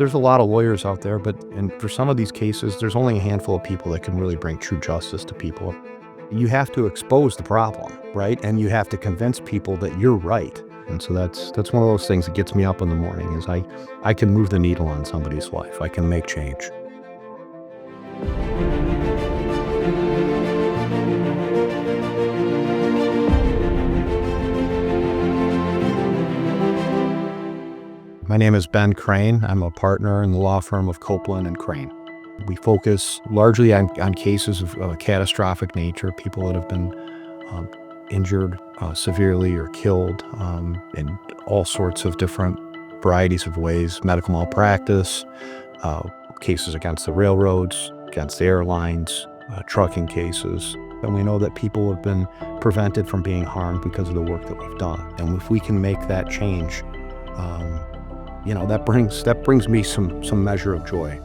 there's a lot of lawyers out there, and for some of these cases, there's only a handful of people that can really bring true justice to people. You have to expose the problem, right? And you have to convince people that you're right. And so that's one of those things that gets me up in the morning is I can move the needle on somebody's life. I can make change. My name is Ben Crane. I'm a partner in the law firm of Coplan Crane. We focus largely on cases of catastrophic nature, people that have been injured severely or killed in all sorts of different varieties of ways, medical malpractice, cases against the railroads, against the airlines, trucking cases. And we know that people have been prevented from being harmed because of the work that we've done. And if we can make that change, that brings me some measure of joy.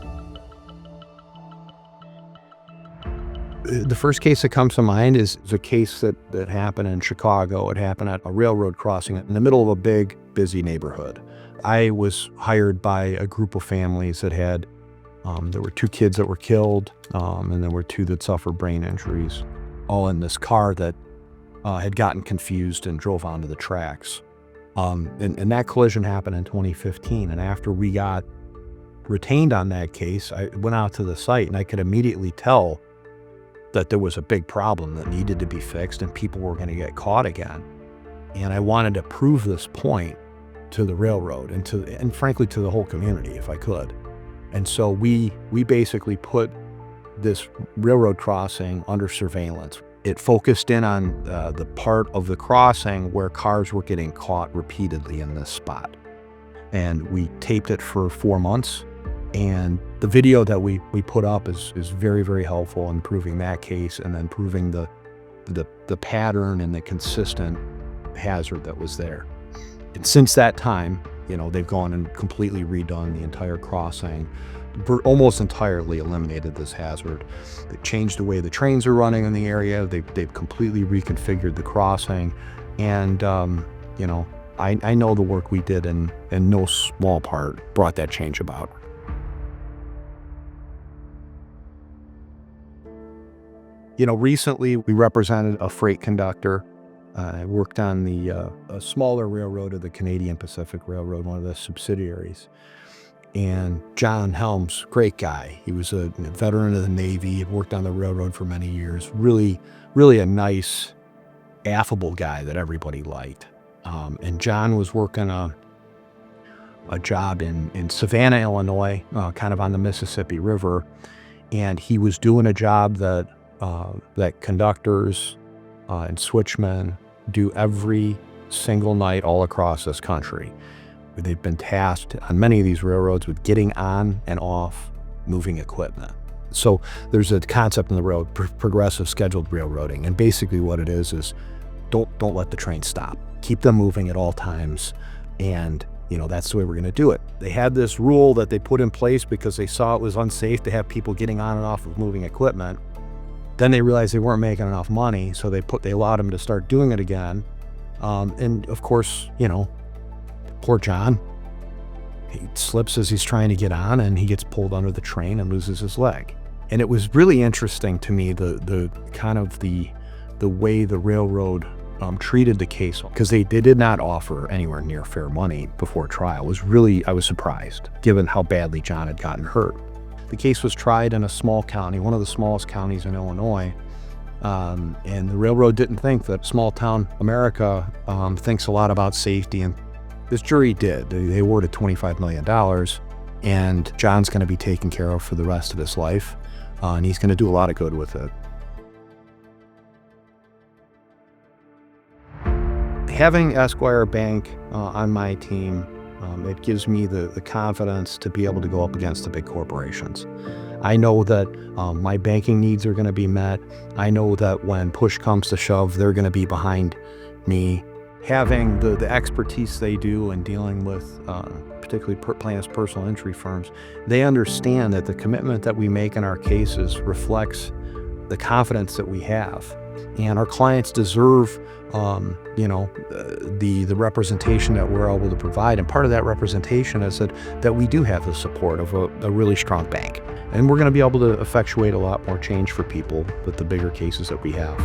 The first case that comes to mind is a case that happened in Chicago. It happened at a railroad crossing in the middle of a big, busy neighborhood. I was hired by a group of families that had, there were 2 kids that were killed, and there were 2 that suffered brain injuries, all in this car that had gotten confused and drove onto the tracks. And that collision happened in 2015. And after we got retained on that case, I went out to the site and I could immediately tell that there was a big problem that needed to be fixed and people were going to get caught again. And I wanted to prove this point to the railroad and frankly to the whole community if I could. And so we basically put this railroad crossing under surveillance. It focused in on the part of the crossing where cars were getting caught repeatedly in this spot. And we taped it for 4 months. And the video that we put up is very, very helpful in proving that case and then proving the pattern and the consistent hazard that was there. And since that time, they've gone and completely redone the entire crossing, almost entirely eliminated this hazard. They changed the way the trains are running in the area. They've completely reconfigured the crossing. And, I know the work we did in no small part brought that change about. Recently we represented a freight conductor. I worked on a smaller railroad of the Canadian Pacific Railroad, one of the subsidiaries. And John Helms, great guy. He was a veteran of the Navy, had worked on the railroad for many years. Really, really a nice, affable guy that everybody liked. And John was working a job in Savannah, Illinois, kind of on the Mississippi River. And he was doing a job that conductors and switchmen do every single night all across this country. They've been tasked on many of these railroads with getting on and off moving equipment. So there's a concept in the railroad, progressive scheduled railroading. And basically what it is don't let the train stop. Keep them moving at all times. And that's the way we're going to do it. They had this rule that they put in place because they saw it was unsafe to have people getting on and off of moving equipment. Then they realized they weren't making enough money, so they allowed them to start doing it again. And of course, poor John, he slips as he's trying to get on and he gets pulled under the train and loses his leg. And it was really interesting to me, the way the railroad treated the case, because they did not offer anywhere near fair money before trial. I was surprised, given how badly John had gotten hurt. The case was tried in a small county, one of the smallest counties in Illinois, and the railroad didn't think that small town America thinks a lot about safety, and this jury did. They awarded $25 million, and John's going to be taken care of for the rest of his life, and he's going to do a lot of good with it. Having Esquire Bank on my team, it gives me the confidence to be able to go up against the big corporations. I know that my banking needs are going to be met. I know that when push comes to shove, they're going to be behind me. Having the expertise they do in dealing with particularly plaintiffs' personal injury firms, they understand that the commitment that we make in our cases reflects the confidence that we have And our clients deserve, the representation that we're able to provide. And part of that representation is that we do have the support of a really strong bank. And we're going to be able to effectuate a lot more change for people with the bigger cases that we have.